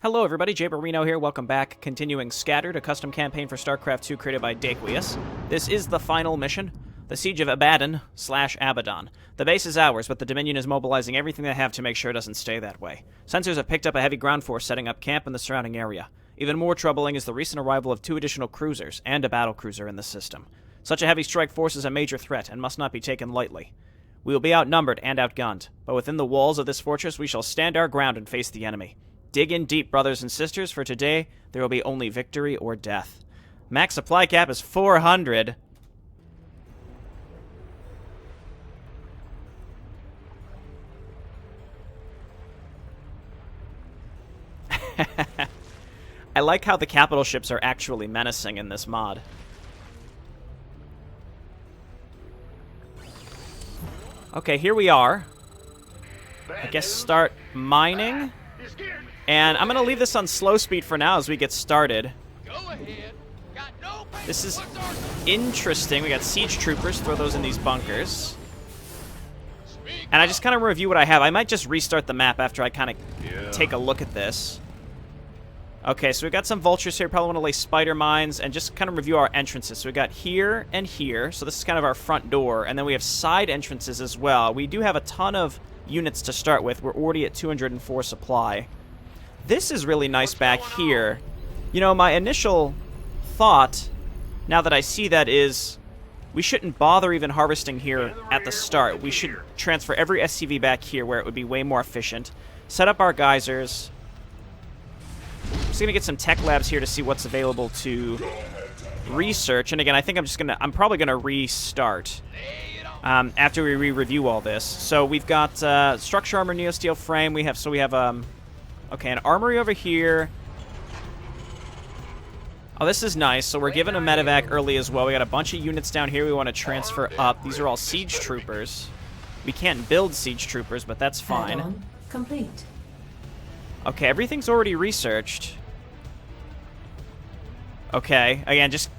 Hello everybody, Jayborino here, welcome back. Continuing Scattered, a custom campaign for StarCraft 2 created by Daequeous. This is the final mission, the Siege of Abaddon / Abaddon. The base is ours, but the Dominion is mobilizing everything they have to make sure it doesn't stay that way. Sensors have picked up a heavy ground force setting up camp in the surrounding area. Even more troubling is the recent arrival of 2 additional cruisers and a battlecruiser in the system. Such a heavy strike force is a major threat and must not be taken lightly. We will be outnumbered and outgunned, but within the walls of this fortress we shall stand our ground and face the enemy. Dig in deep, brothers and sisters, for today there will be only victory or death. Max supply cap is 400. I like how the capital ships are actually menacing in this mod. Okay, here we are. I guess start mining. And I'm going to leave this on slow speed for now as we get started. This is interesting. We got siege troopers. Throw those in these bunkers. And I just kind of review what I have. I might just restart the map after I kind of take a look at this. Okay, so we got some vultures here. Probably want to lay spider mines and just kind of review our entrances. So we got here and here. So this is kind of our front door. And then we have side entrances as well. We do have a ton of units to start with. We're already at 204 supply. This is really nice back here. You know, my initial thought, now that I see that, is we shouldn't bother even harvesting here at the start. We should transfer every SCV back here where it would be way more efficient. Set up our geysers. I'm just going to get some tech labs here to see what's available to research. And again, I think I'm probably going to restart after we re-review all this. So we've got structure armor, neosteel frame. We have okay, an armory over here. Oh, this is nice. So we're given a medevac early as well. We got a bunch of units down here we want to transfer up. These are all siege troopers. We can't build siege troopers, but that's fine. Add-on complete. Okay, everything's already researched. Okay, again, just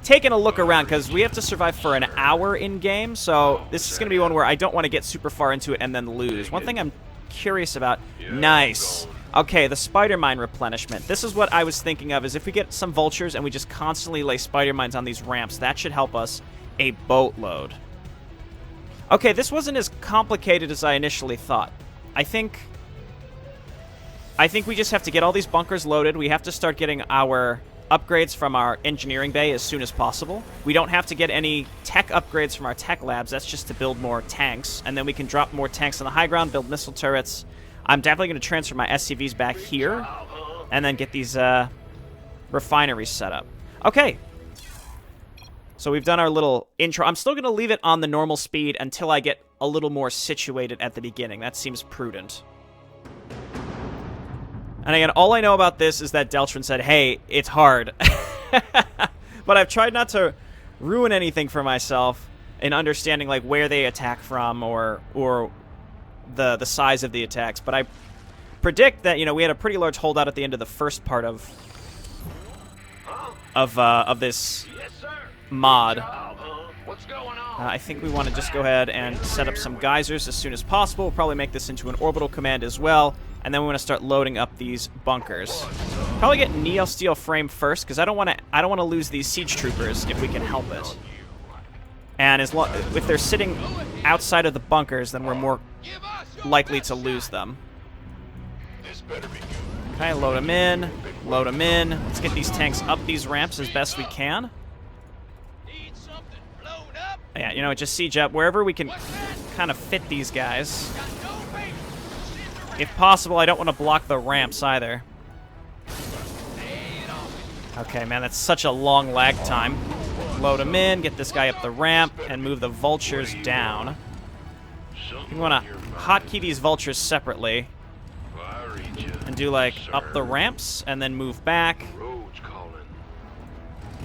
taking a look around because we have to survive for an hour in-game, so this is going to be one where I don't want to get super far into it and then lose. One thing I'm curious about. Nice. Okay, the spider mine replenishment. This is what I was thinking of, is if we get some vultures and we just constantly lay spider mines on these ramps, that should help us a boatload. Okay, this wasn't as complicated as I initially thought. I think we just have to get all these bunkers loaded. We have to start getting our upgrades from our engineering bay as soon as possible. We don't have to get any tech upgrades from our tech labs. That's just to build more tanks. And then we can drop more tanks on the high ground, build missile turrets. I'm definitely going to transfer my SCVs back here and then get these refineries set up. Okay. So we've done our little intro. I'm still going to leave it on the normal speed until I get a little more situated at the beginning. That seems prudent. And again, all I know about this is that Deltrin said, hey, it's hard. But I've tried not to ruin anything for myself in understanding like where they attack from or the size of the attacks. But I predict that, you know, we had a pretty large holdout at the end of the first part of this mod. I think we want to just go ahead and set up some geysers as soon as possible. We'll probably make this into an orbital command as well. And then we want to start loading up these bunkers. Probably get neosteel frame first, because I don't want to lose these siege troopers if we can help it. And if they're sitting outside of the bunkers, then we're more likely to lose them. Okay, load them in. Load them in. Let's get these tanks up these ramps as best we can. Yeah, you know, just siege up wherever we can kind of fit these guys. If possible, I don't want to block the ramps either. Okay, man, that's such a long lag time. Load them in, get this guy up the ramp, and move the vultures down. You want to hotkey these vultures separately. And do, like, up the ramps, and then move back.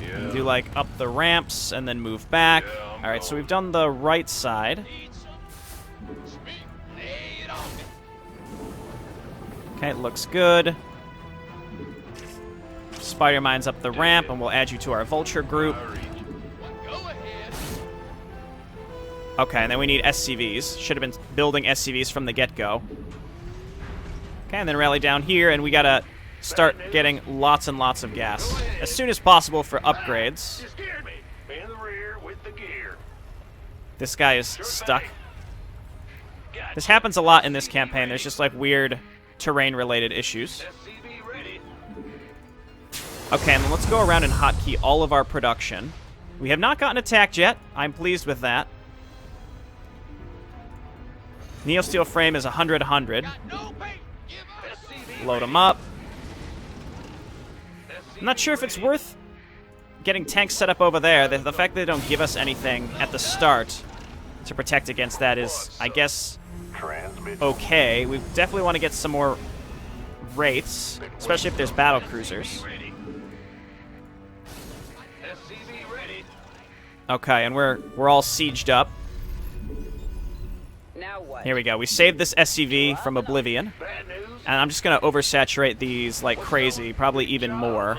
And do, like, up the ramps, and then move back. Alright, so we've done the right side. Okay, it looks good. Spider mines up the ramp, and we'll add you to our vulture group. Okay, and then we need SCVs. Should have been building SCVs from the get-go. Okay, and then rally down here, and we gotta start getting lots and lots of gas as soon as possible for upgrades. This guy is stuck. This happens a lot in this campaign. There's just like weird terrain-related issues. Okay, and then let's go around and hotkey all of our production. We have not gotten attacked yet. I'm pleased with that. Neosteel frame is 100-100. Load them up. I'm not sure if it's worth getting tanks set up over there. The fact that they don't give us anything at the start to protect against that is, I guess, okay. We definitely want to get some more rates, especially if there's battle cruisers. Okay, and we're all sieged up. Here we go. We saved this SCV from oblivion. And I'm just going to oversaturate these like crazy, probably even more.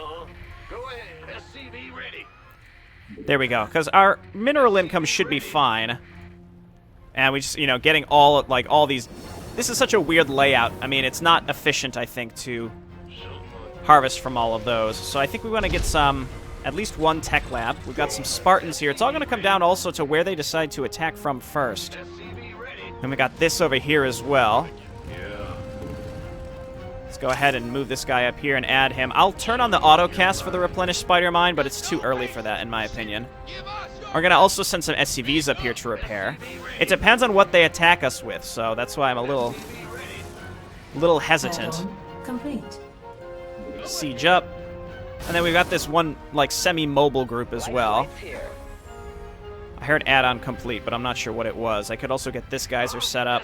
There we go. Because our mineral income should be fine. And we just, you know, getting all these... This is such a weird layout. I mean, it's not efficient, I think, to harvest from all of those. So I think we want to get some... At least one tech lab. We've got some Spartans here. It's all going to come down also to where they decide to attack from first. And we got this over here as well. Let's go ahead and move this guy up here and add him. I'll turn on the autocast for the replenished spider mine, but it's too early for that, in my opinion. We're going to also send some SCVs up here to repair. It depends on what they attack us with, so that's why I'm a little hesitant. Complete. Siege up. And then we've got this one, like, semi-mobile group as well. I heard add-on complete, but I'm not sure what it was. I could also get this geyser set up.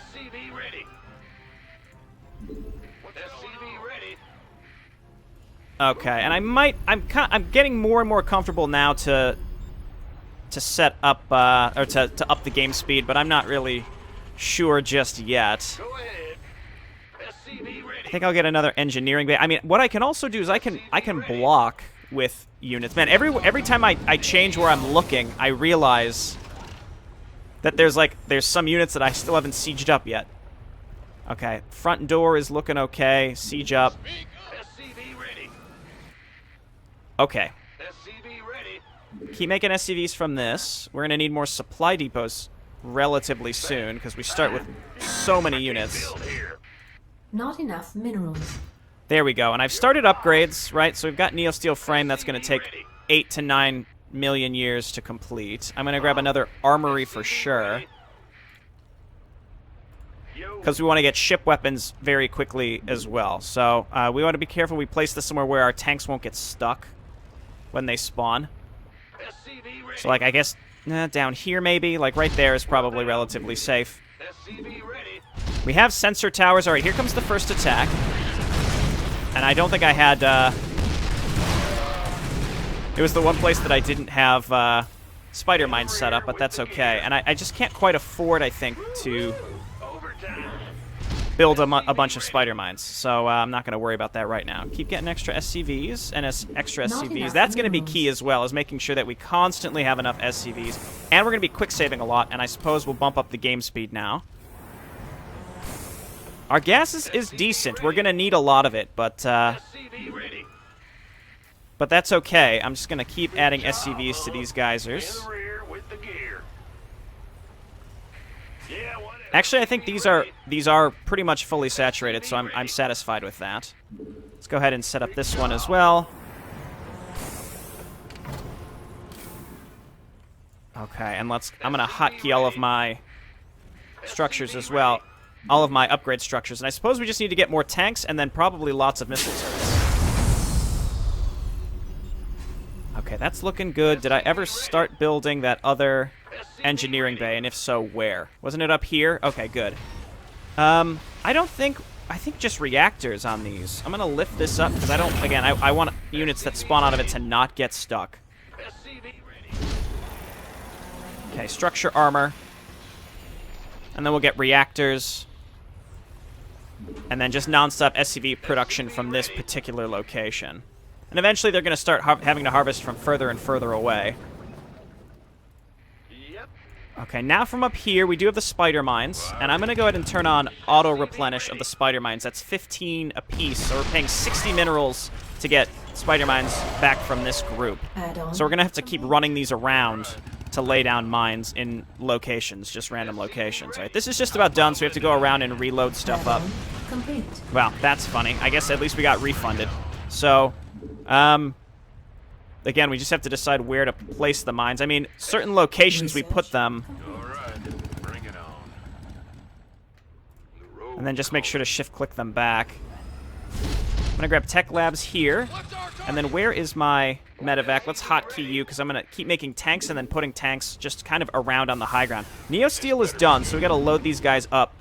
Okay, and I'm getting more and more comfortable now to set up, or to up the game speed, but I'm not really sure just yet. I think I'll get another engineering bay. I mean, what I can also do is I can block with units. Man, every time I change where I'm looking, I realize that there's some units that I still haven't sieged up yet. Okay, front door is looking okay. Siege up. Okay. Keep making SCVs from this. We're gonna need more supply depots relatively soon because we start with so many units. Not enough minerals. There we go. And I've started upgrades, right? So we've got Neosteel frame. That's going to take 8 to 9 million years to complete. I'm going to grab another armory for sure. Because we want to get ship weapons very quickly as well. So we want to be careful we place this somewhere where our tanks won't get stuck when they spawn. So, like, I guess down here maybe. Like, right there is probably relatively safe. We have sensor towers. All right, here comes the first attack. And I don't think I had... It was the one place that I didn't have spider mines set up, but that's okay. And I just can't quite afford, I think, to build a bunch of spider mines. So I'm not going to worry about that right now. Keep getting extra SCVs and extra SCVs. That's going to be key as well, is making sure that we constantly have enough SCVs. And we're going to be quick saving a lot, and I suppose we'll bump up the game speed now. Our gas is decent. We're going to need a lot of it, but that's okay. I'm just going to keep adding SCVs to these geysers. Actually, I think these are pretty much fully saturated, so I'm satisfied with that. Let's go ahead and set up this one as well. Okay, and I'm going to hotkey all of my structures as well. All of my upgrade structures. And I suppose we just need to get more tanks and then probably lots of missile turrets. Okay, that's looking good. Did I ever start building that other engineering bay? And if so, where? Wasn't it up here? Okay, good. I think just reactors on these. I'm going to lift this up because I want units that spawn out of it to not get stuck. Okay, structure armor. And then we'll get reactors. And then just non-stop SCV production from this particular location. And eventually they're going to start having to harvest from further and further away. Okay, now from up here, we do have the spider mines, and I'm going to go ahead and turn on auto-replenish of the spider mines. That's 15 apiece, so we're paying 60 minerals to get spider mines back from this group. So we're going to have to keep running these around to lay down mines in locations, just random locations. All right, this is just about done, so we have to go around and reload stuff up. Complete. Well, that's funny. I guess at least we got refunded. So, again, we just have to decide where to place the mines. I mean, certain locations we put them. And then just make sure to shift-click them back. I'm going to grab Tech Labs here. And then where is my medevac? Let's hotkey you, because I'm going to keep making tanks and then putting tanks just kind of around on the high ground. Neo-Steel is done, so we got to load these guys up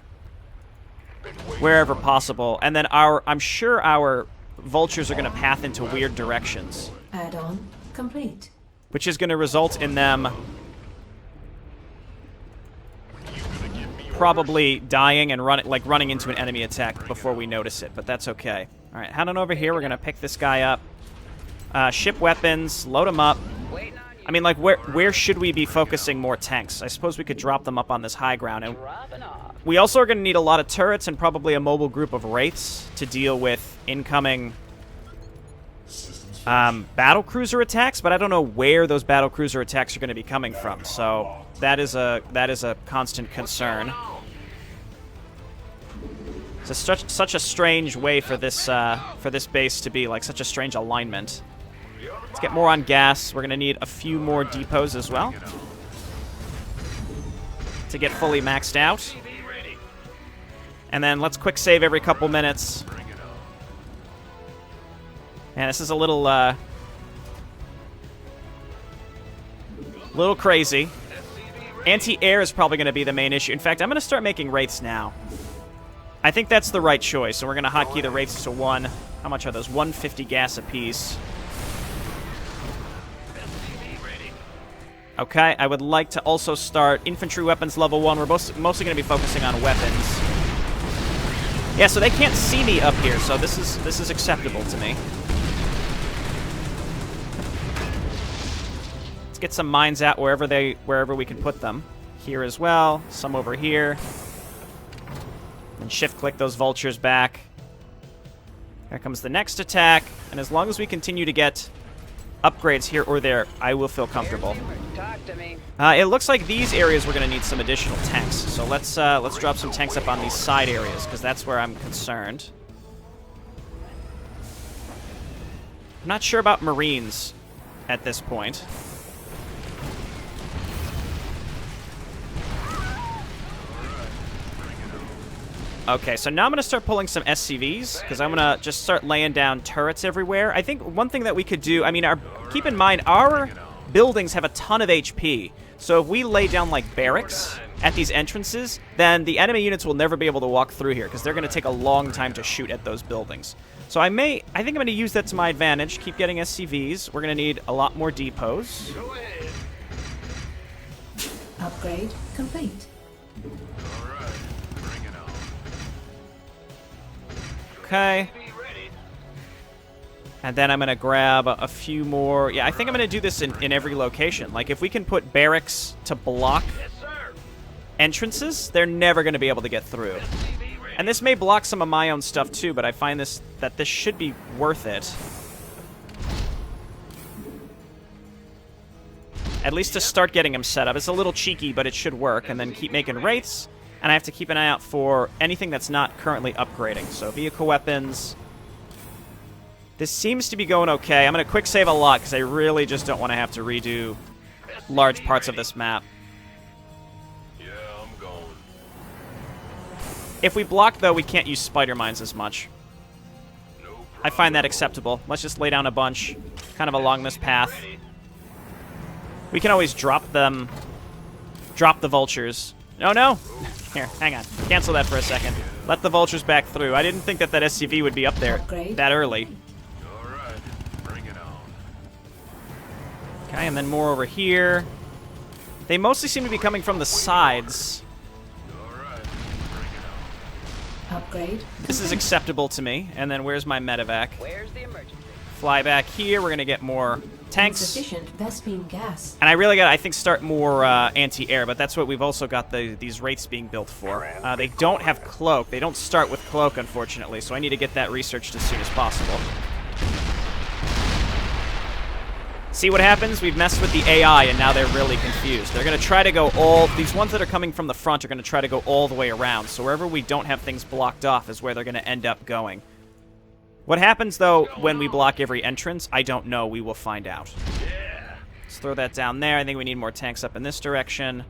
wherever possible. And then I'm sure our vultures are going to path into weird directions. Add-on complete. Which is going to result in them probably dying and running into an enemy attack before we notice it, but that's okay. All right, head on over here. We're going to pick this guy up. Ship weapons, load them up. I mean, like, where should we be focusing more tanks? I suppose we could drop them up on this high ground. And we also are going to need a lot of turrets and probably a mobile group of wraiths to deal with incoming battle cruiser attacks, but I don't know where those battle cruiser attacks are going to be coming from. So that is a constant concern. It's such a strange way for this base to be, like, such a strange alignment. Let's get more on gas. We're going to need a few more depots as well to get fully maxed out. And then let's quick save every couple minutes. Man, this is a little crazy. Anti-air is probably going to be the main issue. In fact, I'm going to start making wraiths now. I think that's the right choice. So we're going to hotkey the wraiths to 1. How much are those? 150 gas apiece. Okay, I would like to also start infantry weapons level 1. We're mostly going to be focusing on weapons. Yeah, so they can't see me up here, so this is acceptable to me. Let's get some mines out wherever we can put them. Here as well, some over here. And shift-click those vultures back. Here comes the next attack, and as long as we continue to get upgrades here or there, I will feel comfortable. It looks like these areas we're going to need some additional tanks, so let's drop some tanks up on these side areas, because that's where I'm concerned. I'm not sure about Marines at this point. Okay, so now I'm going to start pulling some SCVs, because I'm going to just start laying down turrets everywhere. I think one thing that we could do, I mean, keep in mind, our buildings have a ton of HP. So if we lay down, like, barracks at these entrances, then the enemy units will never be able to walk through here, because they're going to take a long time to shoot at those buildings. So I think I'm going to use that to my advantage, keep getting SCVs. We're going to need a lot more depots. Upgrade complete. Okay. And then I'm going to grab a few more. Yeah, I think I'm going to do this in every location. Like, if we can put barracks to block entrances, they're never going to be able to get through. And this may block some of my own stuff, too, but I find that this should be worth it. At least to start getting them set up. It's a little cheeky, but it should work. And then keep making wraiths. And I have to keep an eye out for anything that's not currently upgrading. So vehicle weapons. This seems to be going okay. I'm going to quick save a lot because I really just don't want to have to redo large parts of this map. Yeah, I'm going. If we block, though, we can't use spider mines as much. I find that acceptable. Let's just lay down a bunch kind of along this path. We can always drop them. Drop the vultures. Oh, no. Here, hang on. Cancel that for a second. Let the vultures back through. I didn't think that SCV would be up there that early. All right, bring it on. Okay, and then more over here. They mostly seem to be coming from the sides. All right, bring it on. Upgrade. This is acceptable to me. And then where's my medevac? Where's the emergency? fly back here. We're going to get more tanks. Insufficient Vespene gas. And I really got to, I think, start more anti-air, but that's what we've also got these wraiths being built for. They don't have cloak. They don't start with cloak, unfortunately, so I need to get that researched as soon as possible. See what happens? We've messed with the AI, and now they're really confused. They're going to try to go all... These ones that are coming from the front are going to try to go all the way around, so wherever we don't have things blocked off is where they're going to end up going. What happens, though, when we block every entrance, I don't know. We will find out. Let's throw that down there. I think we need more tanks up in this direction.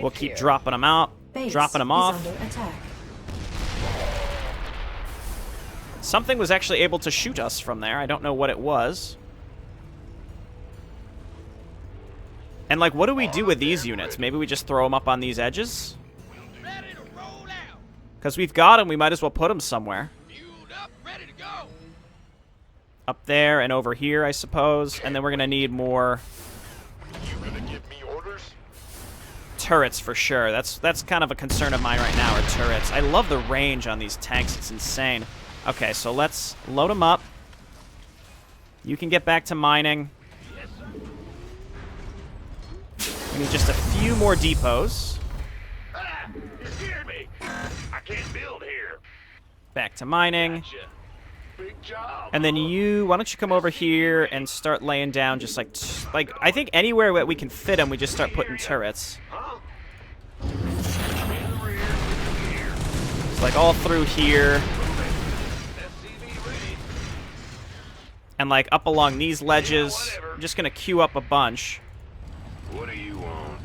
We'll keep dropping them out, dropping them off. Under attack. Something was actually able to shoot us from there. I don't know what it was. And, like, what do we do with these units? Maybe we just throw them up on these edges? Because we've got them, we might as well put them somewhere. Up there and over here, I suppose. And then we're going to need more turrets for sure. That's kind of a concern of mine right now, are turrets. I love the range on these tanks. It's insane. Okay, so let's load them up. You can get back to mining. We need just a few more depots. You scared me. I can't build here. Back to mining. Gotcha. Big job. And then you, why don't you come over here and start laying down just like I think anywhere that we can fit them, we just start putting turrets. Huh? It's like all through here. And like up along these ledges. I'm just going to queue up a bunch. What do you want?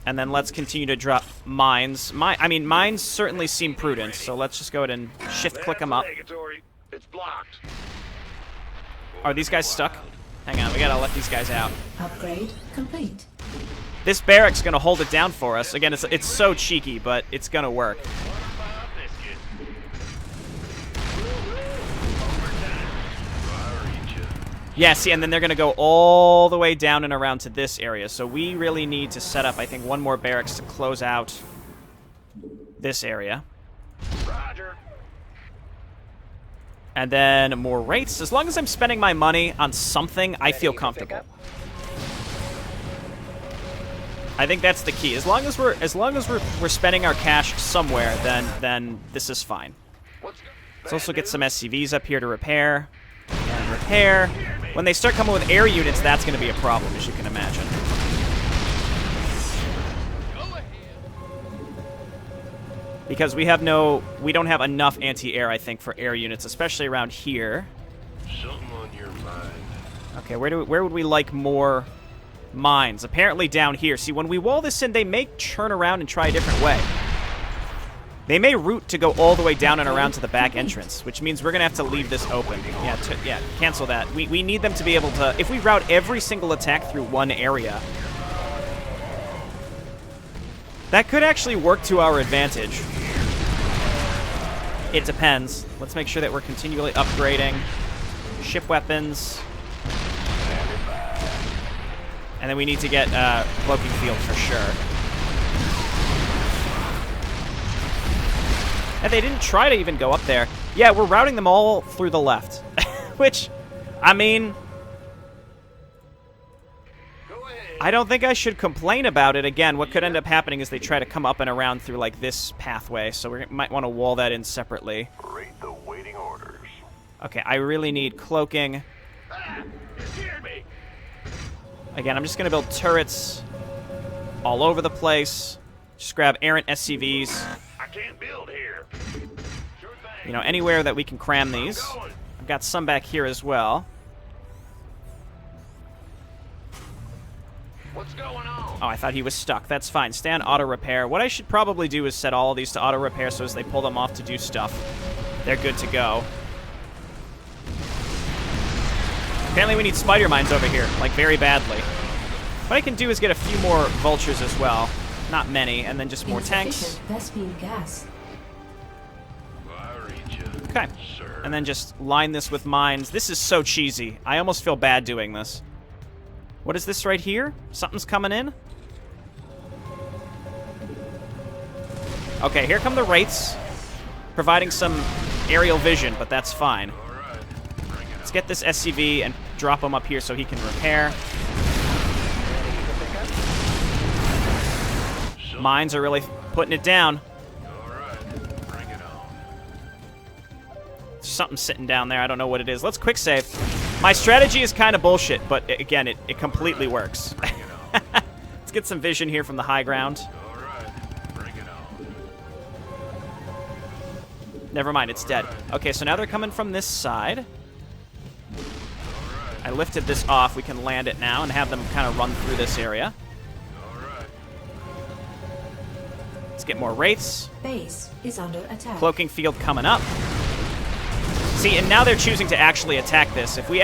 And then let's continue to drop mines. I mean, mines certainly seem prudent, so let's just go ahead and shift-click them up. It's blocked. Are these guys stuck? Hang on, we gotta let these guys out. Upgrade complete. This barrack's gonna hold it down for us. Again, it's so cheeky, but it's gonna work. Yeah, see, and then they're going to go all the way down and around to this area. So we really need to set up, I think, one more barracks to close out this area. Roger. And then more wraiths. As long as I'm spending my money on something, I feel comfortable. I think that's the key. As long as we're spending our cash somewhere, then this is fine. Let's also get some SCVs up here to repair. And repair. When they start coming with air units, that's going to be a problem, as you can imagine. Because we don't have enough anti-air, I think, for air units, especially around here. Something on your mind. Okay, where would we like more mines? Apparently down here. See, when we wall this in, they may turn around and try a different way. They may route to go all the way down and around to the back entrance, which means we're going to have to leave this open. Yeah, cancel that. We need them to be able to... If we route every single attack through one area, that could actually work to our advantage. It depends. Let's make sure that we're continually upgrading. Ship weapons. And then we need to get cloaking field for sure. And they didn't try to even go up there. Yeah, we're routing them all through the left. Which, I mean... I don't think I should complain about it. Again, what could end up happening is they try to come up and around through, like, this pathway. So we might want to wall that in separately. Read the waiting orders. Okay, I really need cloaking. Again, I'm just going to build turrets all over the place. Just grab errant SCVs. I can't build here. You know, anywhere that we can cram these. I've got some back here as well. What's going on? Oh, I thought he was stuck. That's fine. Stay on auto repair. What I should probably do is set all of these to auto repair so as they pull them off to do stuff, they're good to go. Apparently we need spider mines over here, like very badly. What I can do is get a few more vultures as well. Not many, and then just more tanks. Vespene gas. Okay. And then just line this with mines. This is so cheesy. I almost feel bad doing this. What is this right here? Something's coming in? Okay, here come the wraiths. Providing some aerial vision, but that's fine. Let's get this SCV and drop him up here so he can repair. Mines are really putting it down. There's something sitting down there. I don't know what it is. Let's quick save. My strategy is kind of bullshit, but again, it completely works. Let's get some vision here from the high ground. Never mind, it's dead. Okay, so now they're coming from this side. I lifted this off. We can land it now and have them kind of run through this area. Let's get more wraiths. Base is under attack. Cloaking field coming up. See, and now they're choosing to actually attack this. If we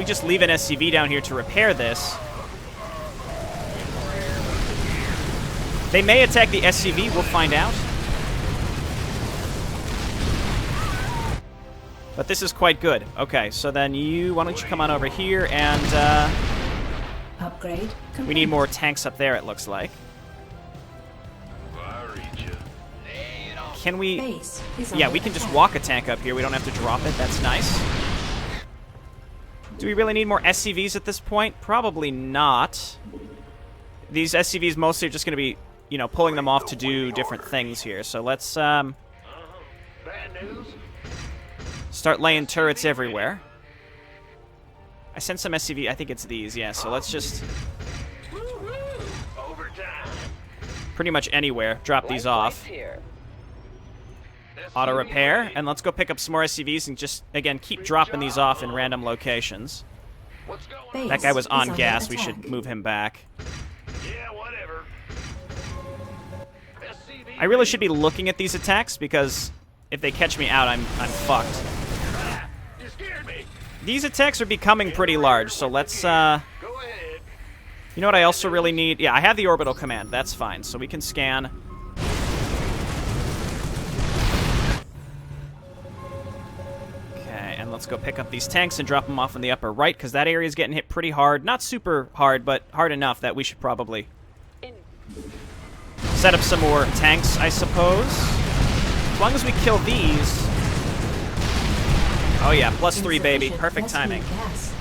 just leave an SCV down here to repair this, they may attack the SCV. We'll find out. But this is quite good. Okay, so then why don't you come on over here and Upgrade complete. we need more tanks up there, it looks like. Can we... Base is Yeah, under we can just attack. walk a tank up here. We don't have to drop it. That's nice. Do we really need more SCVs at this point? Probably not. These SCVs mostly are just going to be, you know, pulling them off to do different things here. So let's Bad news. start laying turrets everywhere. I sent some SCV. I think it's these, yeah. So let's just Overtime. pretty much anywhere drop these off. Auto repair, and let's go pick up some more SCVs and just, again, keep dropping these off in random locations. What's going on? Base That guy was is on under gas. We attack. should move him back. Yeah, whatever. SCV. I really should be looking at these attacks because if they catch me out, I'm fucked. You scared me. These attacks are becoming pretty large, so let's, Go ahead. you know what I also really need? Yeah, I have the orbital command. That's fine. So we can scan. Okay, and let's go pick up these tanks and drop them off in the upper right, because that area is getting hit pretty hard. Not super hard, but hard enough that we should probably set up some more tanks, I suppose. As long as we kill these... Oh yeah, +3, baby. Insufficient Perfect best timing. beam gas.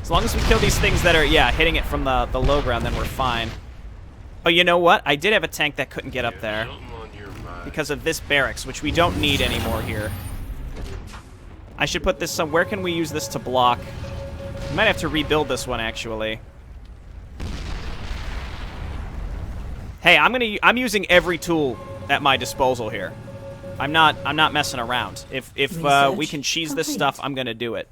As long as we kill these things that are, yeah, hitting it from the low ground, then we're fine. Oh, you know what? I did have a tank that couldn't get up there because of this barracks, which we don't need anymore here. I should put this some... Where can we use this to block? We might have to rebuild this one, actually. Hey, I'm using every tool at my disposal here. I'm not messing around. If we can cheese this stuff, I'm gonna do it.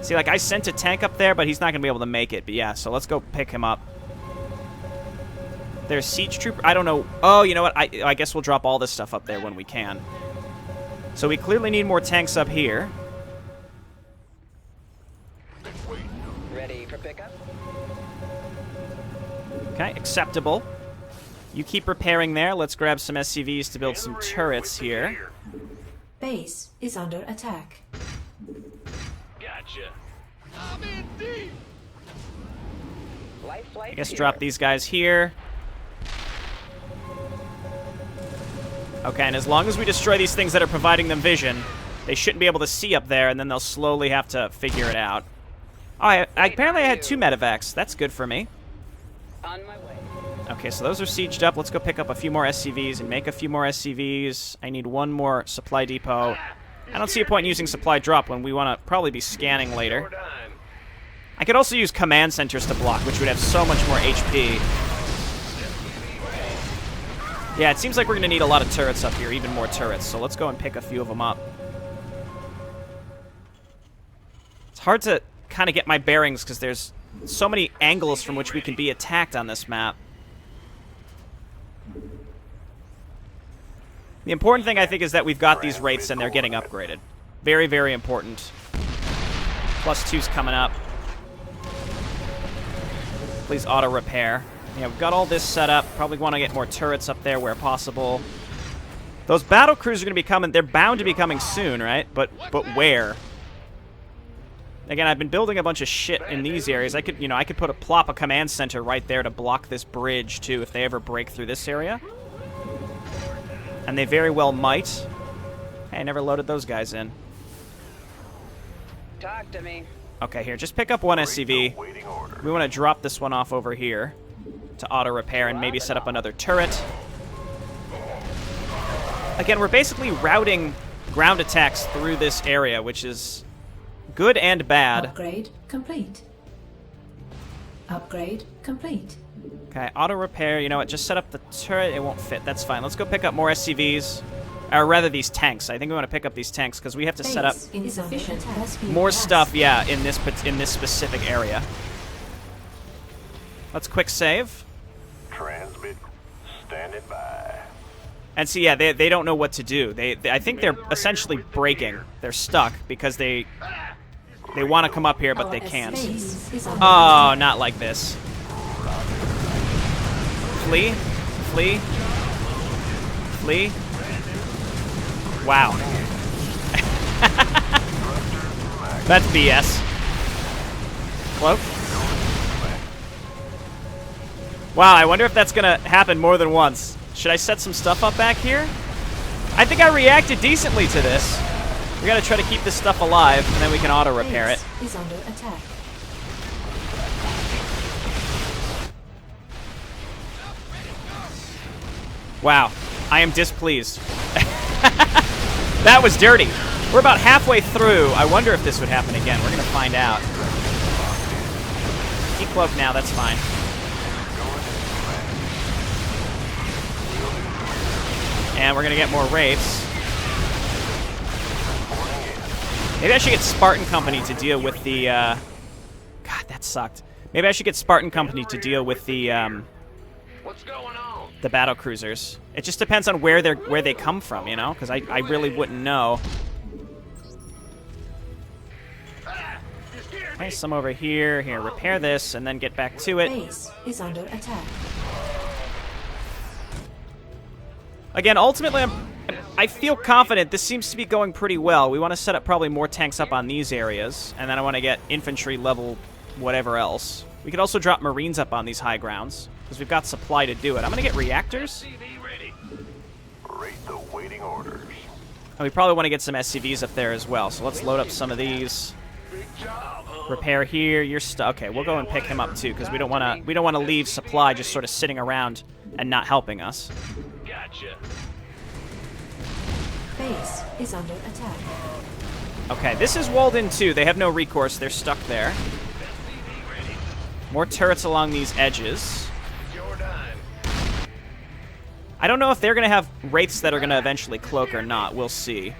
See, like, I sent a tank up there, but he's not gonna be able to make it. But yeah, so let's go pick him up. There's siege trooper. I don't know. Oh, you know what? I guess we'll drop all this stuff up there when we can. So we clearly need more tanks up here. Ready for pickup? Okay, acceptable. You keep repairing there. Let's grab some SCVs to build some turrets here. Base is under attack. Gotcha. I'm in deep. Life flight I guess here. drop these guys here. Okay, and as long as we destroy these things that are providing them vision, they shouldn't be able to see up there, and then they'll slowly have to figure it out. Oh, apparently I had 2 medevacs. That's good for me. On my way. Okay, so those are sieged up. Let's go pick up a few more SCVs and make a few more SCVs. I need one more supply depot. I don't see a point in using supply drop when we want to probably be scanning later. More time. I could also use command centers to block, which would have so much more HP. Yeah, it seems like we're going to need a lot of turrets up here, even more turrets. So let's go and pick a few of them up. It's hard to kind of get my bearings because there's so many angles from which we can be attacked on this map. The important thing, I think, is that we've got these wraiths and they're getting upgraded. Very, very important. +2's coming up. Please auto repair. Yeah, we've got all this set up. Probably want to get more turrets up there where possible. Those battle crews are going to be coming. They're bound to be coming soon, right? But where? Again, I've been building a bunch of shit in these areas. I could, I could plop a command center right there to block this bridge too if they ever break through this area. And they very well might. Hey, I never loaded those guys in. Talk to me. Okay, here, just pick up one SCV. We want to drop this one off over here to auto-repair and maybe set up another turret. Again, we're basically routing ground attacks through this area, which is good and bad. Upgrade complete. Upgrade complete. Okay, auto-repair. You know what? Just set up the turret. It won't fit. That's fine. Let's go pick up more SCVs. Or rather, these tanks. I think we want to pick up these tanks because we have to set up Insufficient more stuff, yeah, in this specific area. Let's quick save. Transmit. Standing by. And see, yeah, they don't know what to do. I think they're essentially breaking. They're stuck because they want to come up here, but they can't. Oh, not like this. Flee. Flee. Flee. Wow. That's BS. Cloak. Wow, I wonder if that's gonna happen more than once. Should I set some stuff up back here? I think I reacted decently to this. We gotta try to keep this stuff alive, and then we can auto-repair it. Is under attack. Wow, I am displeased. That was dirty. We're about halfway through. I wonder if this would happen again. We're gonna find out. Decloak now, that's fine. And we're gonna get more wraiths. Maybe I should get Spartan Company to deal with the, God, that sucked. Maybe I should get Spartan Company to deal with the, What's going on? the battle cruisers. It just depends on where they come from, you know? Because I really wouldn't know. Okay, some over here. Here, repair this, and then get back to it. Base is under attack. Again, ultimately, I feel confident this seems to be going pretty well. We want to set up probably more tanks up on these areas, and then I want to get infantry level whatever else. We could also drop Marines up on these high grounds, because we've got supply to do it. I'm going to get reactors. Rate the waiting orders. And we probably want to get some SCVs up there as well, so let's load up some of these. Repair here, you're stuck. Okay, we'll go and pick him up too, because we don't want to leave supply just sort of sitting around and not helping us. Gotcha. Base is under attack. Okay, this is walled in too. They have no recourse. They're stuck there. More turrets along these edges. I don't know if they're going to have wraiths that are going to eventually cloak or not. We'll see.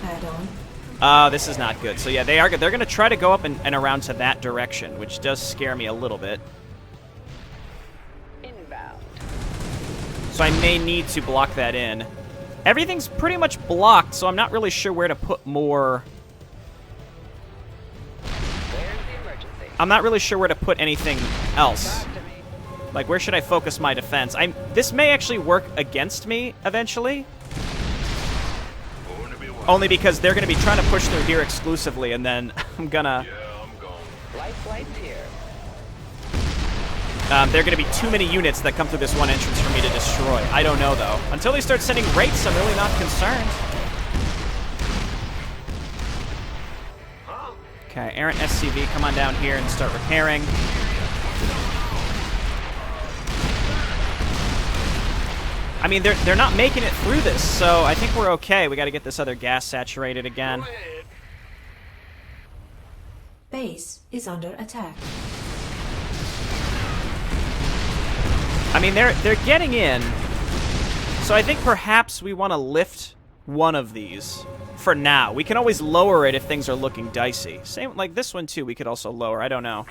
Add-on. This is not good. So yeah, they're going to try to go up and around to that direction, which does scare me a little bit. Inbound. So I may need to block that in. Everything's pretty much blocked, so I'm not really sure where to put more. Where's the emergency? I'm not really sure where to put anything else. Talk to me. Like, where should I focus my defense? This may actually work against me eventually. Only because they're going to be trying to push through here exclusively, and then I'm gonna... Light flight's here. there are going to be too many units that come through this one entrance for me to destroy. I don't know, though. Until they start sending wraiths, I'm really not concerned. Okay, errant SCV, come on down here and start repairing. I mean, they're not making it through this, so I think we're okay. We got to get this other gas saturated again. Base is under attack. I mean, they're getting in, so I think perhaps we want to lift one of these for now. We can always lower it if things are looking dicey. Same like this one too. We could also lower. I don't know.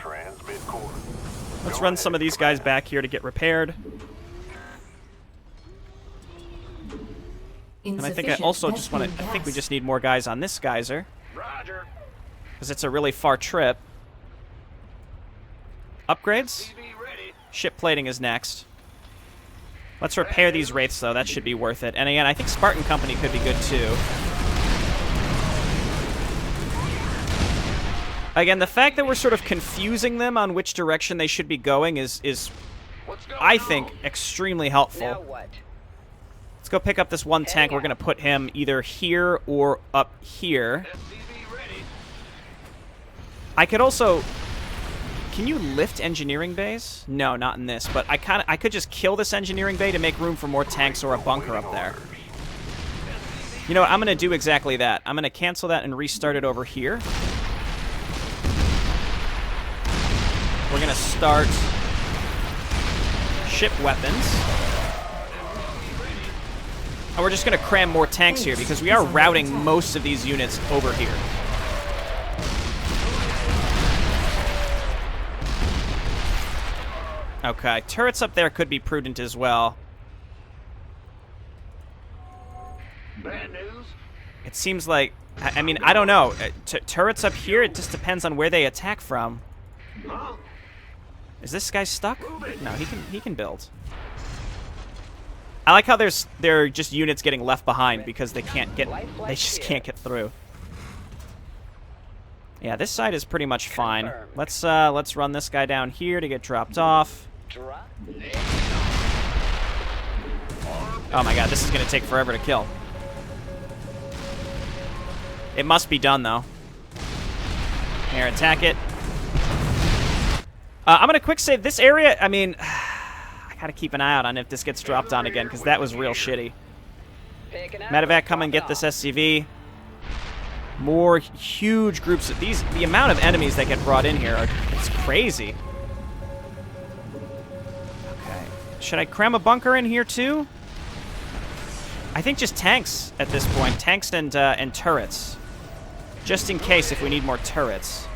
Let's run some of these guys back here to get repaired. And I think I also just want to... I think we just need more guys on this geyser. Roger. Because it's a really far trip. Upgrades? Ship plating is next. Let's repair these wraiths, though. That should be worth it. And again, I think Spartan Company could be good, too. Again, the fact that we're sort of confusing them on which direction they should be going is I think, extremely helpful. Now what? Let's go pick up this one tank. We're going to put him either here or up here. I could also... Can you lift engineering bays? No, not in this. But I could just kill this engineering bay to make room for more tanks or a bunker up there. You know what? I'm going to do exactly that. I'm going to cancel that and restart it over here. We're going to start ship weapons. And we're just going to cram more tanks here because we are routing most of these units over here. Okay, turrets up there could be prudent as well. Bad news? It seems like... I mean, I don't know. Turrets up here, it just depends on where they attack from. Huh? Is this guy stuck? No, he can build. I like how there are just units getting left behind because they just can't get through. Yeah, this side is pretty much fine. Let's run this guy down here to get dropped off. Oh my god, this is going to take forever to kill. It must be done, though. Here, attack it. I'm going to quick save this area. I mean, I got to keep an eye out on if this gets dropped on again, because that was real shitty. Medevac, come and get this SCV. More huge groups of these. The amount of enemies that get brought in here, it's crazy. Okay. Should I cram a bunker in here, too? I think just tanks at this point. Tanks and turrets. Just in case if we need more turrets.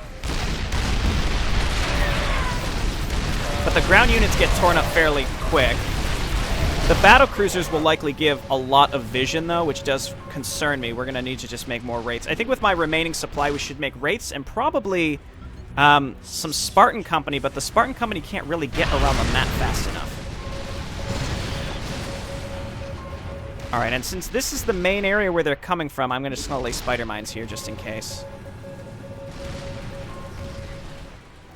But the ground units get torn up fairly quick. The battle cruisers will likely give a lot of vision, though, which does concern me. We're going to need to just make more wraiths. I think with my remaining supply, we should make wraiths and probably some Spartan Company, but the Spartan Company can't really get around the map fast enough. All right, and since this is the main area where they're coming from, I'm just going to lay spider mines here just in case.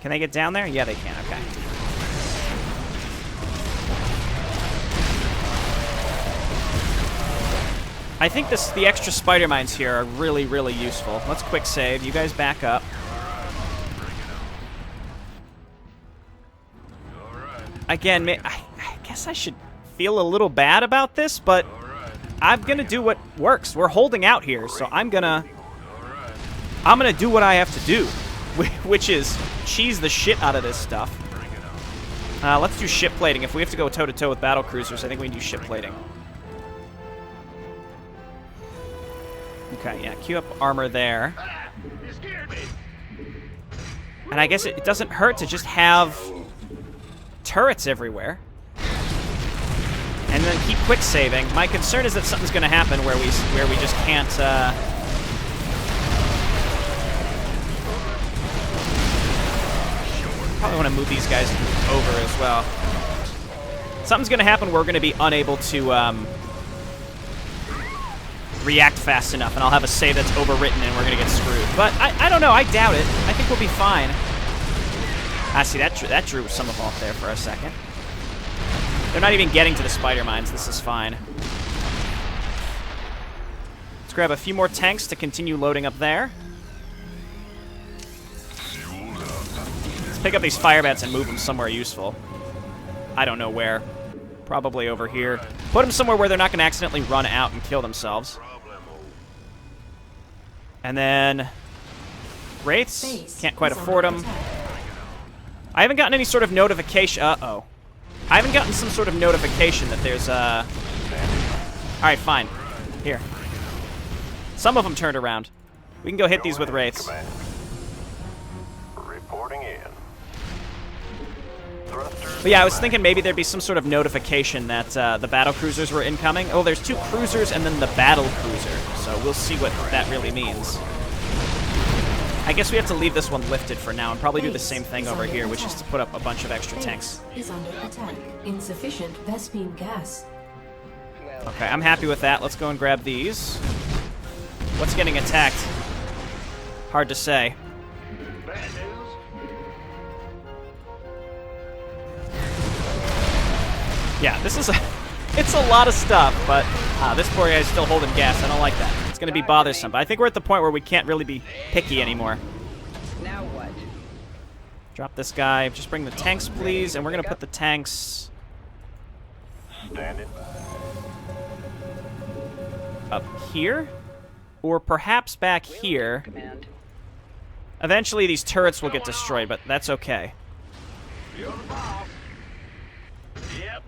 Can they get down there? Yeah, they can. Okay. I think the extra spider mines here are really, really useful. Let's quick save. You guys back up. Again, I guess I should feel a little bad about this, but I'm gonna do what works. We're holding out here, so I'm gonna do what I have to do, which is cheese the shit out of this stuff. Let's do ship plating. If we have to go toe-to-toe with battle cruisers, I think we can do ship plating. Okay, yeah, queue up armor there. You scared me. And I guess it doesn't hurt to just have turrets everywhere. And then keep quick saving. My concern is that something's going to happen where we just can't. Probably want to move these guys over as well. Something's going to happen where we're going to be unable to react fast enough, and I'll have a save that's overwritten, and we're going to get screwed. But I don't know. I doubt it. I think we'll be fine. I see that drew some of them off there for a second. They're not even getting to the spider mines. This is fine. Let's grab a few more tanks to continue loading up there. Let's pick up these fire bats and move them somewhere useful. I don't know where. Probably over here. Put them somewhere where they're not going to accidentally run out and kill themselves. And then wraiths. Can't quite afford them. I haven't gotten any sort of notification. Uh-oh. I haven't gotten some sort of notification that there's Alright, fine. Here. Some of them turned around. We can go hit these with wraiths. Reporting in. But yeah, I was thinking maybe there'd be some sort of notification that the battle cruisers were incoming. Oh, there's 2 cruisers and then the battle cruiser. So we'll see what that really means. I guess we have to leave this one lifted for now and probably do the same thing over here, which is to put up a bunch of extra tanks. Is under attack. Insufficient Vespene gas. Okay, I'm happy with that. Let's go and grab these. What's getting attacked? Hard to say. Bad news? Yeah, this is it's a lot of stuff, but This poor guy's still holding gas. I don't like that. It's going to be bothersome. But I think we're at the point where we can't really be picky anymore. Now what? Drop this guy. Just bring the tanks, please. And we're going to put the tanks Standing. up here. Or perhaps back here. Command. Eventually these turrets will get destroyed, but that's okay. You're the boss. Yep.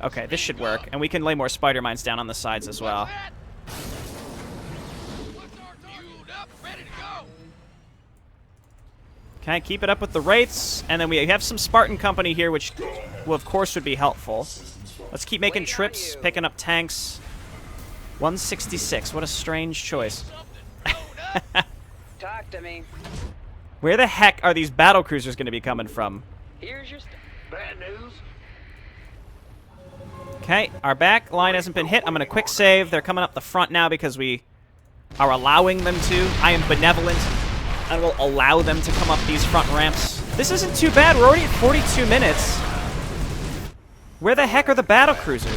Okay, this should work. And we can lay more spider mines down on the sides as well. Okay, keep it up with the rates. And then we have some Spartan company here, which, well, of course, would be helpful. Let's keep making trips, picking up tanks. 166. What a strange choice. Talk to me. Where the heck are these battle cruisers going to be coming from? Here's your Bad news. Okay, our back line hasn't been hit. I'm going to quick save. They're coming up the front now because we are allowing them to. I am benevolent and will allow them to come up these front ramps. This isn't too bad. We're already at 42 minutes. Where the heck are the battle cruisers?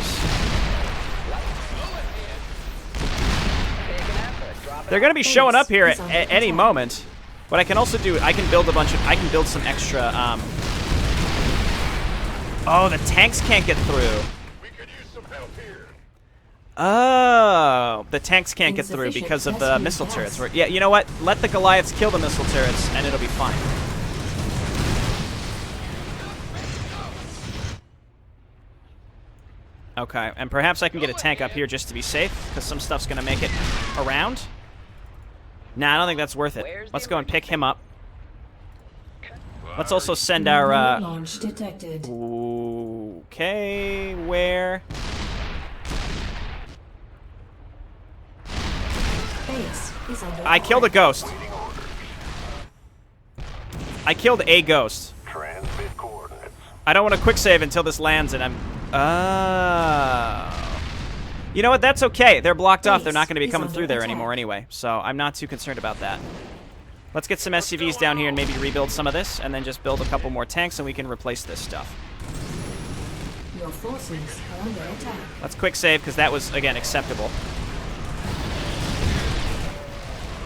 They're going to be showing up here at any moment. What I can also do, I can build a bunch of, I can build some extra, oh, the tanks can't get through. We could use some help here. Oh, the tanks can't get through because of the missile turrets. Yeah, you know what? Let the Goliaths kill the missile turrets, and it'll be fine. Okay, and perhaps I can get a tank up here just to be safe, because some stuff's going to make it around. Nah, I don't think that's worth it. Let's go and pick him up. Let's also send our, Launch detected. Okay, where? Base is under I killed a ghost. I killed a ghost. Transmit coordinates. I don't want to quick save until this lands and I'm... Oh. You know what? That's okay. They're blocked off. They're not going to be coming through there anymore anyway. So I'm not too concerned about that. Let's get some SCVs down here and maybe rebuild some of this, and then just build a couple more tanks, and we can replace this stuff. Your forces are under attack. Let's quick save, because that was, again, acceptable.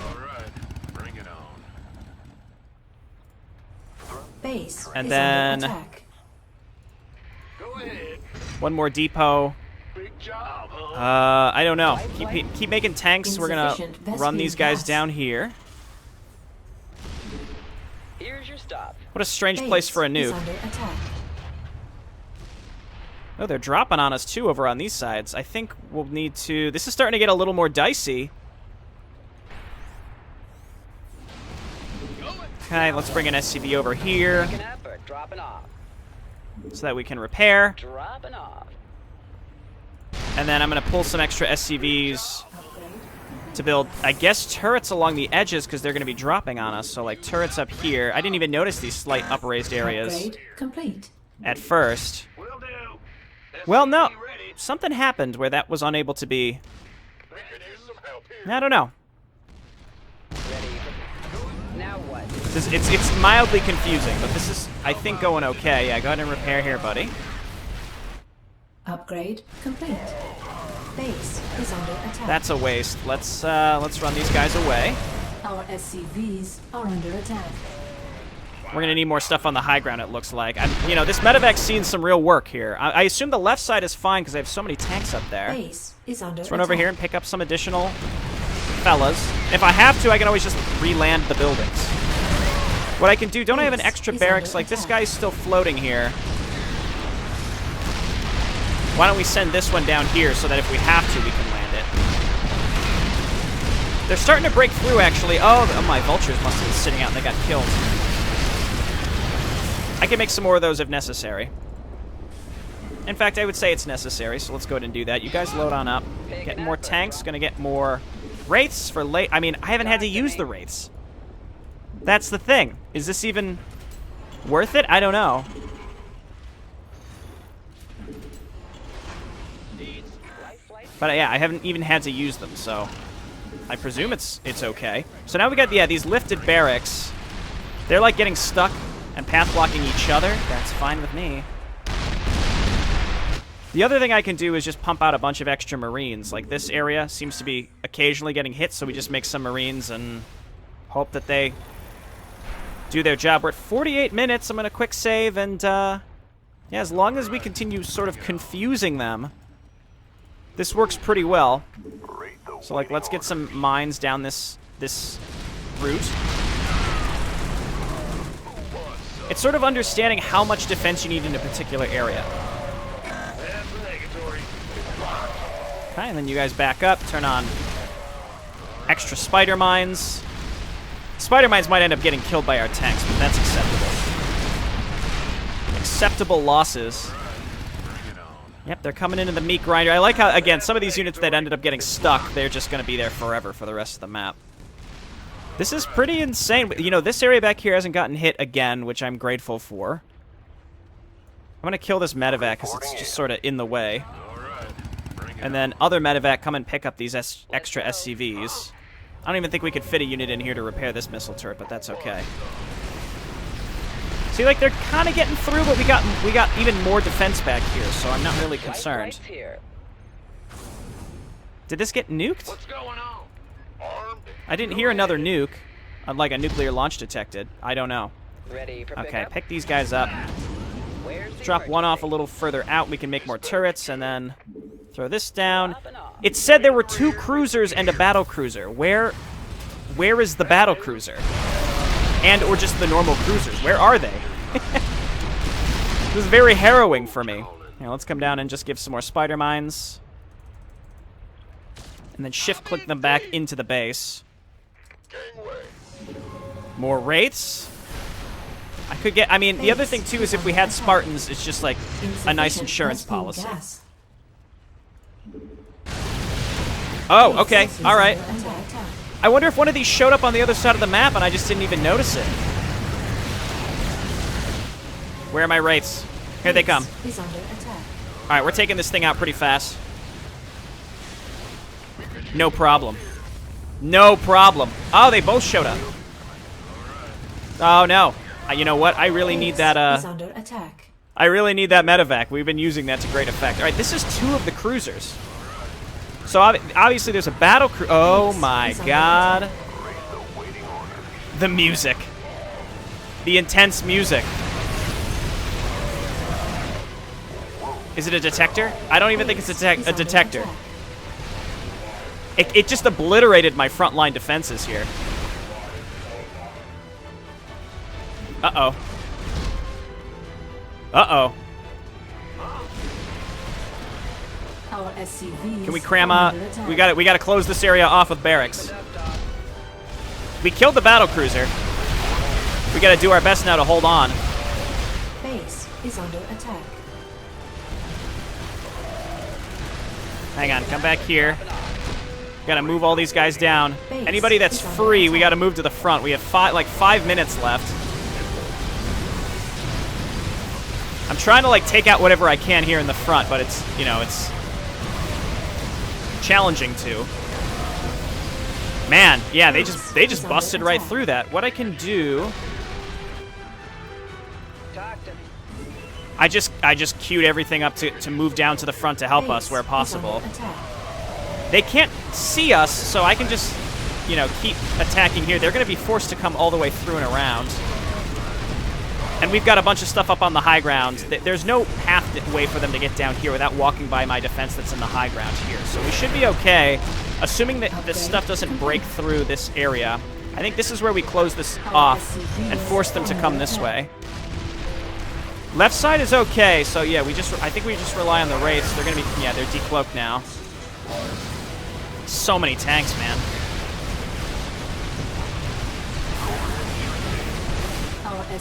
All right, bring it on. Base And is then- under attack. Go ahead. One more depot. Big job, huh? I don't know. Keep making tanks. We're going to Insufficient run these guys gas. down here. Here's your stop. What a strange place for a Base is nuke. under attack. Oh, they're dropping on us, too, over on these sides. I think we'll need to... This is starting to get a little more dicey. Okay, let's bring an SCV over here Picking up or dropping off? so that we can repair. Dropping off. And then I'm going to pull some extra SCVs to build, I guess, turrets along the edges because they're going to be dropping on us. So, like, turrets up here. I didn't even notice these slight upraised areas Upgrade complete. at first. Will do. Well, no. SCV ready. Something happened where that was unable to be... We could use some help here. I don't know. Ready. Now what? It's mildly confusing, but this is, I think, going okay. Yeah, go ahead and repair here, buddy. Upgrade complete. Base is under attack. That's a waste. Let's run these guys away. Our SCVs are under attack. We're gonna need more stuff on the high ground, it looks like. You know, this medevac's seen some real work here. I assume the left side is fine because I have so many tanks up there. Base is under Let's run over here and pick up some additional fellas. If I have to, I can always just re-land the buildings. What I can do, don't I have an extra Base is barracks? under Like, this attack. guy's still floating here. Why don't we send this one down here so that if we have to, we can land it. They're starting to break through, actually. Oh, my vultures must have been sitting out and they got killed. I can make some more of those if necessary. In fact, I would say it's necessary, so let's go ahead and do that. You guys load on up. Getting more tanks, gonna get more wraiths for late. I mean, I haven't had to use the wraiths. That's the thing. Is this even worth it? I don't know. But yeah, I haven't even had to use them, so I presume it's okay. So now we got, yeah, these lifted barracks. They're like getting stuck and path blocking each other. That's fine with me. The other thing I can do is just pump out a bunch of extra Marines. Like, this area seems to be occasionally getting hit, so we just make some Marines and hope that they do their job. We're at 48 minutes. I'm going to quick save, and, yeah, as long as we continue sort of confusing them, this works pretty well. So, like, let's get some mines down this route. It's sort of understanding how much defense you need in a particular area. Okay, and then you guys back up, turn on extra spider mines. Spider mines might end up getting killed by our tanks, but that's acceptable. Acceptable losses. Yep, they're coming into the meat grinder. I like how, again, some of these units that ended up getting stuck, they're just going to be there forever for the rest of the map. This is pretty insane. You know, this area back here hasn't gotten hit again, which I'm grateful for. I'm going to kill this medevac because it's just sort of in the way. And then other medevac come and pick up these extra SCVs. I don't even think we could fit a unit in here to repair this missile turret, but that's okay. See, like, they're kind of getting through, but we got even more defense back here, so I'm not really concerned. Did this get nuked? What's going on? Armed? I didn't hear another nuke, like a nuclear launch detected. I don't know. Ready for Okay, pickup? pick these guys up. Where's the Drop one off a emergency? little further out. We can make more turrets, and then throw this down. It said there were 2 cruisers and a battle cruiser. Where is the battle cruiser? And or just the normal cruisers? Where are they? This is very harrowing for me. Now let's come down and just give some more spider mines. And then shift-click them back into the base. More wraiths. I could get... I mean, the other thing, too, is if we had Spartans, it's just, like, a nice insurance policy. Oh, okay. All right. I wonder if one of these showed up on the other side of the map and I just didn't even notice it. Where are my wraiths? Here they come. All right, we're taking this thing out pretty fast. No problem. No problem. Oh, they both showed up. Oh, no. You know what? I really need that, I really need that medevac. We've been using that to great effect. All right, this is 2 of the cruisers. So, obviously, there's a battle crew. Oh, my God. The music. The intense music. Is it a detector? I don't even think it's a detector. It just obliterated my frontline defenses here. Uh-oh. Uh-oh. Can we cram we gotta close this area off with barracks. We killed the battle cruiser. We gotta do our best now to hold on. Base is under attack. Hang on, come back here. Gotta move all these guys down. Anybody that's free, we gotta move to the front. We have 5 minutes left. I'm trying to, like, take out whatever I can here in the front, but it's, you know, it's challenging to. Man, yeah, they just busted right through that. What I can do... I just queued everything up to move down to the front to help us where possible. They can't see us, so I can just, you know, keep attacking here. They're going to be forced to come all the way through and around. And we've got a bunch of stuff up on the high ground. There's no way for them to get down here without walking by my defense that's in the high ground here. So we should be okay, assuming that this stuff doesn't break through this area. I think this is where we close this off and force them to come this way. Left side is okay, so yeah, I think we just rely on the wraiths. They're gonna be, yeah, they're decloaked now. So many tanks, man.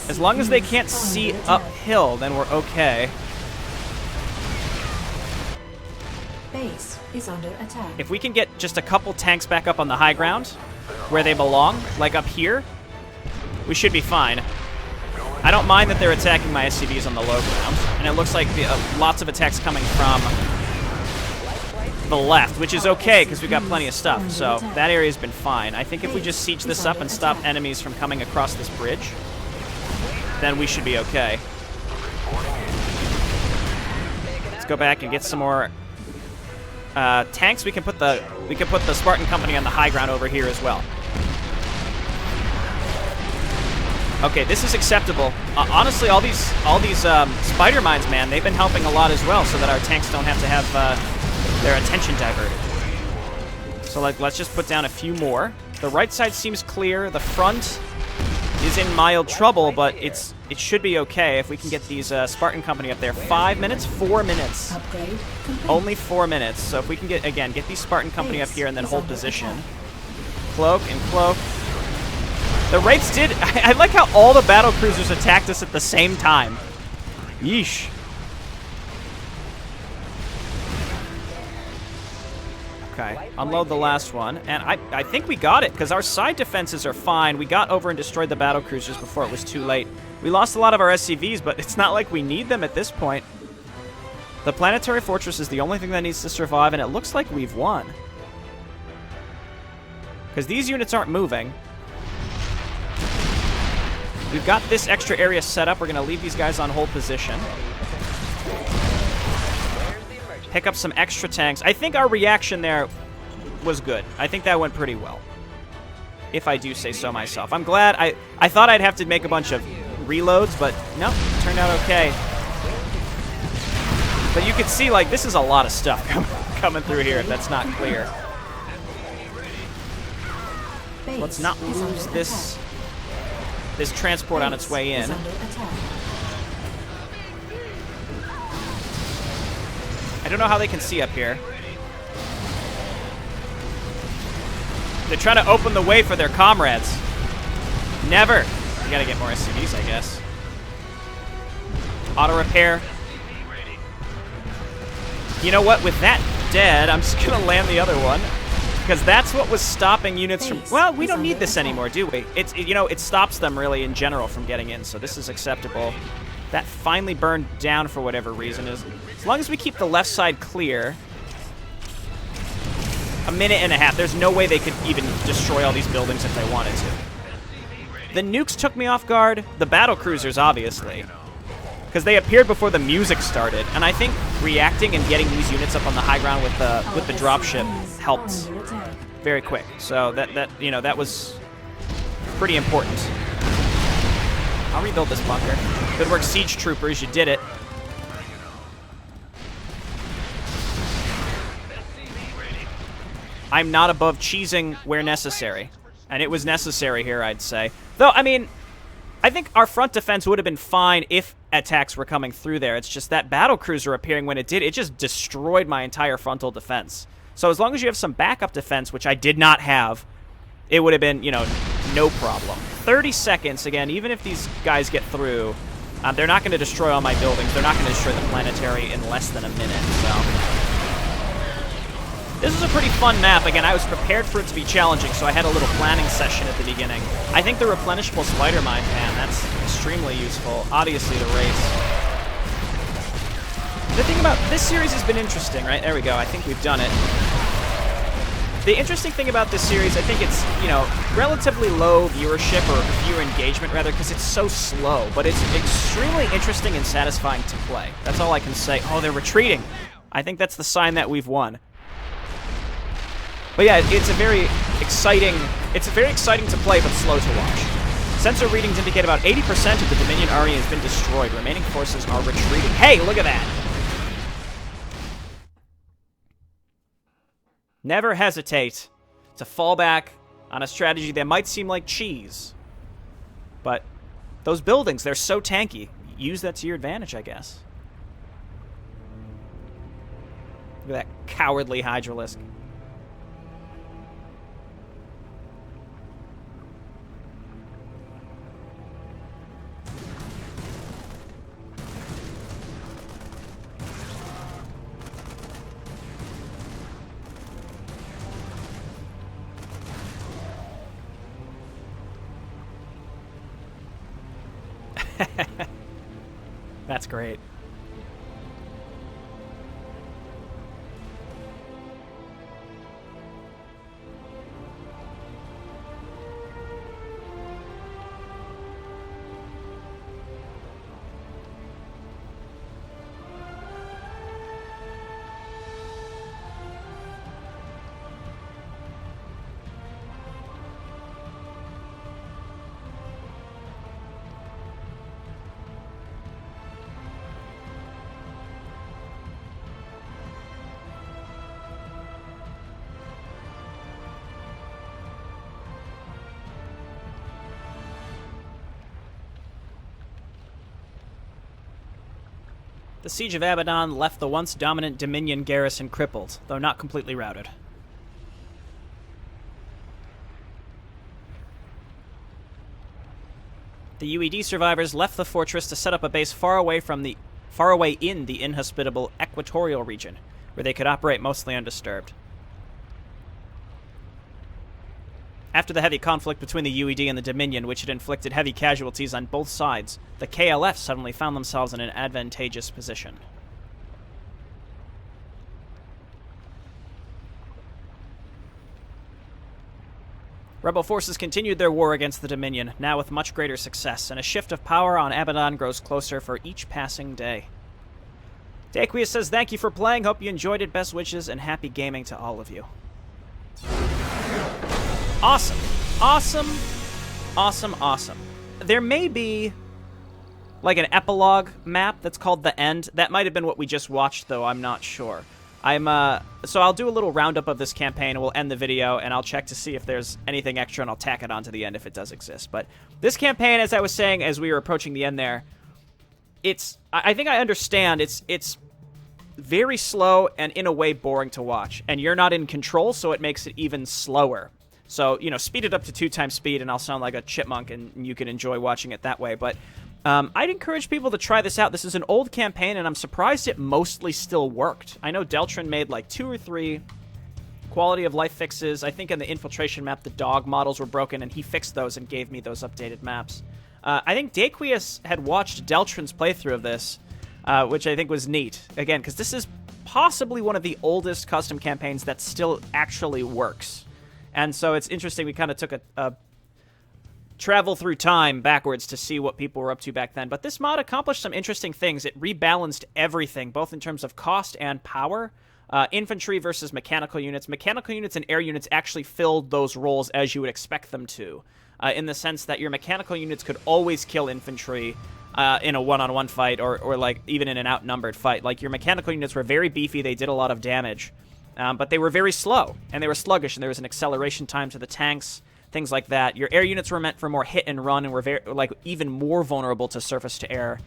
As long as they can't see uphill, then we're okay. Base is under attack. If we can get just a couple tanks back up on the high ground, where they belong, like up here, we should be fine. I don't mind that they're attacking my SCVs on the low ground, and it looks like lots of attacks coming from the left, which is okay because we've got plenty of stuff, so that area's been fine. I think if we just siege this up and stop enemies from coming across this bridge, then we should be okay. Let's go back and get some more tanks. We can put the Spartan company on the high ground over here as well. Okay, this is acceptable. Honestly, all these spider mines, man, they've been helping a lot as well, so that our tanks don't have to have their attention diverted. So let's just put down a few more. The right side seems clear. The front is in mild trouble, but it should be okay if we can get these Spartan company up there. 5 minutes? 4 minutes. Upgrade complete. Only 4 minutes. So if we can get these Spartan company up here and then hold position. Cloak and cloak. The Wraiths did... I like how all the battle cruisers attacked us at the same time. Yeesh. Okay, unload the last one. And I think we got it, because our side defenses are fine. We got over and destroyed the battle cruisers before it was too late. We lost a lot of our SCVs, but it's not like we need them at this point. The planetary fortress is the only thing that needs to survive, and it looks like we've won. Because these units aren't moving. We've got this extra area set up. We're going to leave these guys on hold position. Pick up some extra tanks. I think our reaction there was good. I think that went pretty well, if I do say so myself. I'm glad. I thought I'd have to make a bunch of reloads, but no, it turned out okay. But you can see, like, this is a lot of stuff coming through here if that's not clear. Let's not lose this transport on its way in. I don't know how they can see up here. They're trying to open the way for their comrades. Never. You gotta get more SCVs, I guess. Auto repair. You know what? With that dead, I'm just gonna land the other one. Because that's what was stopping units from... Well, we don't need this anymore, do we? It stops them, really, in general, from getting in, so this is acceptable. That finally burned down for whatever reason. As long as we keep the left side clear... A minute and a half. There's no way they could even destroy all these buildings if they wanted to. The nukes took me off guard. The battle cruisers, obviously. Because they appeared before the music started. And I think reacting and getting these units up on the high ground with the dropship helped very quick. So that was pretty important. I'll rebuild this bunker. Good work, siege troopers. You did it. I'm not above cheesing where necessary. And it was necessary here, I'd say. Though, I mean, I think our front defense would have been fine if attacks were coming through there. It's just that battle cruiser appearing when it did, it just destroyed my entire frontal defense. So as long as you have some backup defense, which I did not have, it would have been, no problem. 30 seconds, again, even if these guys get through, they're not going to destroy all my buildings. They're not going to destroy the planetary in less than a minute, so... This is a pretty fun map. Again, I was prepared for it to be challenging, so I had a little planning session at the beginning. I think the replenishable spider mine, man, that's extremely useful. Obviously, the race. The thing about this series has been interesting, right? There we go. I think we've done it. The interesting thing about this series, I think it's, relatively low viewership, or viewer engagement, rather, because it's so slow. But it's extremely interesting and satisfying to play. That's all I can say. Oh, they're retreating. I think that's the sign that we've won. But yeah, it's very exciting to play, but slow to watch. Sensor readings indicate about 80% of the Dominion army has been destroyed. Remaining forces are retreating. Hey, look at that! Never hesitate to fall back on a strategy that might seem like cheese. But those buildings, they're so tanky. Use that to your advantage, I guess. Look at that cowardly Hydralisk. That's great. The siege of Abaddon left the once dominant Dominion garrison crippled, though not completely routed. The UED survivors left the fortress to set up a base far away in the inhospitable equatorial region, where they could operate mostly undisturbed. After the heavy conflict between the UED and the Dominion, which had inflicted heavy casualties on both sides, the KLF suddenly found themselves in an advantageous position. Rebel forces continued their war against the Dominion, now with much greater success, and a shift of power on Abaddon grows closer for each passing day. Daequeous says, "Thank you for playing, hope you enjoyed it, best wishes, and happy gaming to all of you." Awesome. Awesome. Awesome, awesome. There may be, like, an epilogue map that's called The End. That might have been what we just watched, though. I'm not sure. So I'll do a little roundup of this campaign, and we'll end the video, and I'll check to see if there's anything extra, and I'll tack it on to the end if it does exist. But this campaign, as I was saying, as we were approaching the end there, I think I understand. It's very slow and, in a way, boring to watch. And you're not in control, so it makes it even slower. So, you know, speed it up to 2 times speed, and I'll sound like a chipmunk, and you can enjoy watching it that way. But I'd encourage people to try this out. This is an old campaign, and I'm surprised it mostly still worked. I know Deltrin made like 2 or 3 quality of life fixes. I think in the infiltration map, the dog models were broken, and he fixed those and gave me those updated maps. I think Daequeous had watched Deltrin's playthrough of this, which I think was neat. Again, because this is possibly one of the oldest custom campaigns that still actually works. And so it's interesting, we kind of took a travel through time backwards to see what people were up to back then. But this mod accomplished some interesting things. It rebalanced everything, both in terms of cost and power. Infantry versus mechanical units. Mechanical units and air units actually filled those roles as you would expect them to, in the sense that your mechanical units could always kill infantry in a one-on-one fight, or like even in an outnumbered fight. Like, your mechanical units were very beefy, they did a lot of damage. But they were very slow, and they were sluggish, and there was an acceleration time to the tanks, things like that. Your air units were meant for more hit and run, and were even more vulnerable to surface-to-air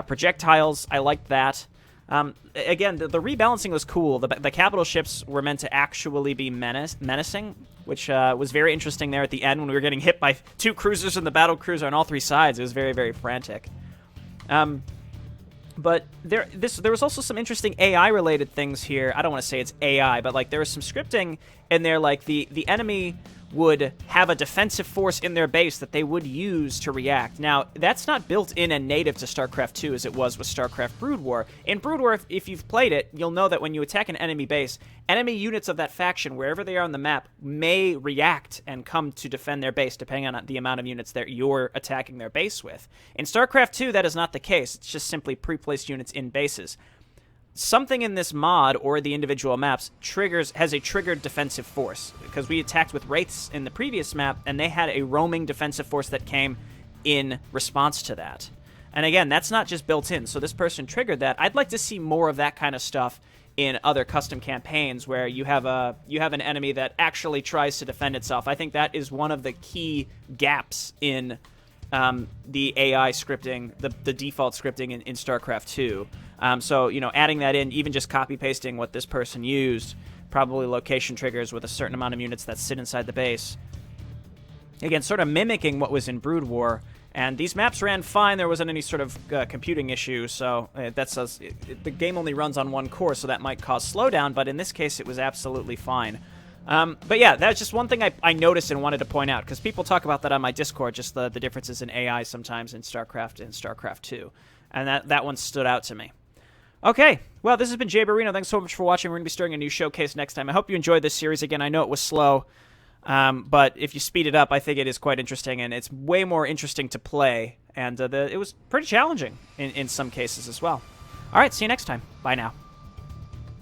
projectiles. I liked that. Again, the rebalancing was cool. The capital ships were meant to actually be menacing, which was very interesting there at the end when we were getting hit by 2 cruisers and the battle cruiser on all 3 sides. It was very, very frantic. But there was also some interesting AI-related things here. I don't want to say it's AI, but like there was some scripting in there, like the enemy would have a defensive force in their base that they would use to react. Now, that's not built in and native to StarCraft 2 as it was with StarCraft Brood War. In Brood War, if you've played it, you'll know that when you attack an enemy base, enemy units of that faction, wherever they are on the map, may react and come to defend their base, depending on the amount of units that you're attacking their base with. In StarCraft 2, that is not the case. It's just simply pre-placed units in bases. Something in this mod, or the individual maps, has a triggered defensive force, because we attacked with Wraiths in the previous map, and they had a roaming defensive force that came in response to that. And again, that's not just built in, so this person triggered that. I'd like to see more of that kind of stuff in other custom campaigns, where you have an enemy that actually tries to defend itself. I think that is one of the key gaps in the AI scripting, the default scripting in StarCraft 2. So, you know, adding that in, even just copy-pasting what this person used, probably location triggers with a certain amount of units that sit inside the base. Again, sort of mimicking what was in Brood War. And these maps ran fine. There wasn't any sort of computing issue, so the game only runs on 1 core, so that might cause slowdown, but in this case, it was absolutely fine. But yeah, that's just one thing I noticed and wanted to point out, because people talk about that on my Discord, just the differences in AI sometimes in StarCraft and StarCraft 2. And that one stood out to me. Okay, well, this has been JayborinoPlays. Thanks so much for watching. We're going to be starting a new showcase next time. I hope you enjoyed this series. Again, I know it was slow, but if you speed it up, I think it is quite interesting, and it's way more interesting to play. And it was pretty challenging in some cases as well. All right, see you next time. Bye now.